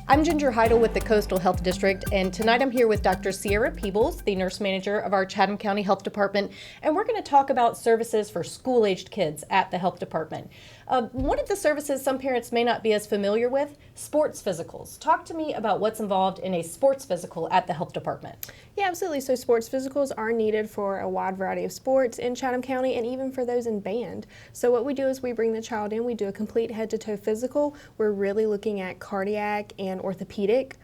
I'm Ginger Heidel with the Coastal Health District, and tonight I'm here with Dr. Sierra Peebles, the nurse manager of our Chatham County Health Department, and we're going to talk about services for school-aged kids at the health department. One of the services some parents may not be as familiar with, sports physicals. Talk to me about what's involved in a sports physical at the health department. Yeah, absolutely. So sports physicals are needed for a wide variety of sports in Chatham County and even for those in band. So what we do is we bring the child in, we do a complete head-to-toe physical. We're really looking at cardiac and orthopedic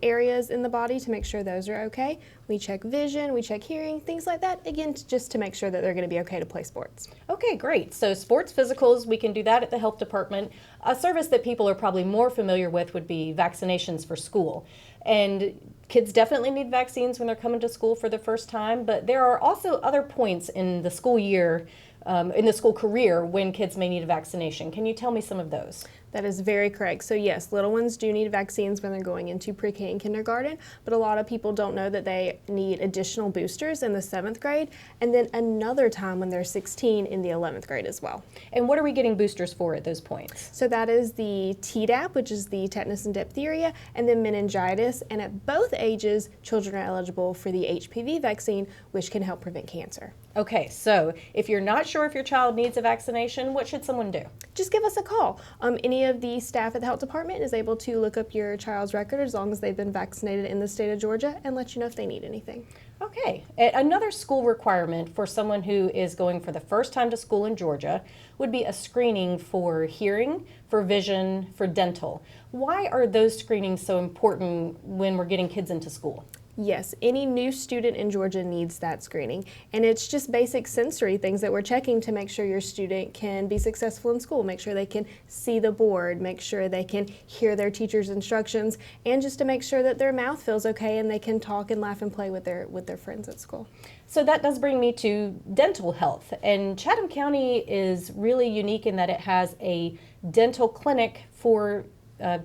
areas in the body to make sure those are okay. We check vision, we check hearing, things like that, again, just to make sure that they're going to be okay to play sports. Okay, great. So sports physicals, we can do that at the health department. A service that people are probably more familiar with would be vaccinations for school. And kids definitely need vaccines when they're coming to school for the first time, but there are also other points in the school year, in the school career, when kids may need a vaccination. Can you tell me some of those? That is very correct. So yes, little ones do need vaccines when they're going into pre-K and kindergarten, but a lot of people don't know that they need additional boosters in the 7th grade, and then another time when they're 16 in the 11th grade as well. And what are we getting boosters for at those points? So that is the Tdap, which is the tetanus and diphtheria, and then meningitis, and at both ages, children are eligible for the HPV vaccine, which can help prevent cancer. Okay, so if you're not sure if your child needs a vaccination, what should someone do? Just give us a call. Any of the staff at the health department is able to look up your child's record as long as they've been vaccinated in the state of Georgia and let you know if they need anything. Okay, another school requirement for someone who is going for the first time to school in Georgia would be a screening for hearing, for vision, for dental. Why are those screenings so important when we're getting kids into school? Yes, any new student in Georgia needs that screening, and it's just basic sensory things that we're checking to make sure your student can be successful in school, make sure they can see the board, make sure they can hear their teacher's instructions, and just to make sure that their mouth feels okay and they can talk and laugh and play with their friends at school. So that does bring me to dental health, and Chatham County is really unique in that it has a dental clinic for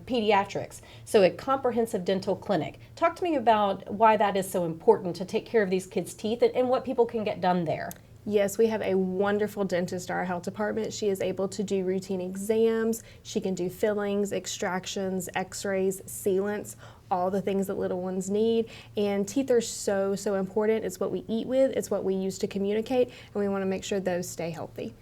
pediatrics, so a comprehensive dental clinic. Talk to me about why that is so important to take care of these kids' teeth and what people can get done there. Yes, we have a wonderful dentist at our health department. She is able to do routine exams. She can do fillings, extractions, x-rays, sealants, all the things that little ones need. And teeth are so important. It's what we eat with, it's what we use to communicate, and we want to make sure those stay healthy.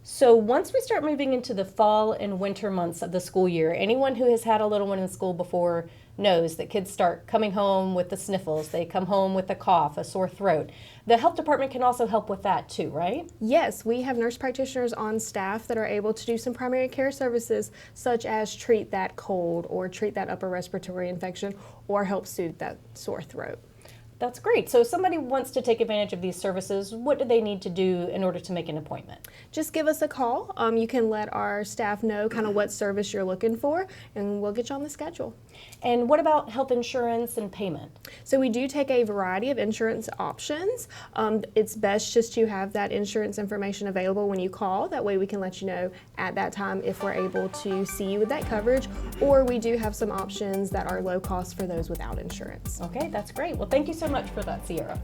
So once we start moving into the fall and winter months of the school year, anyone who has had a little one in school before knows that kids start coming home with the sniffles, they come home with a cough, a sore throat. The health department can also help with that too, right? Yes, we have nurse practitioners on staff that are able to do some primary care services such as treat that cold or treat that upper respiratory infection or help soothe that sore throat. That's great. So if somebody wants to take advantage of these services, what do they need to do in order to make an appointment? Just give us a call. You can let our staff know kind of what service you're looking for, and we'll get you on the schedule. And what about health insurance and payment? So we do take a variety of insurance options. It's best just to have that insurance information available when you call. That way we can let you know at that time if we're able to see you with that coverage, or we do have some options that are low cost for those without insurance. Okay, that's great. Well, thank you so much for that, Sierra.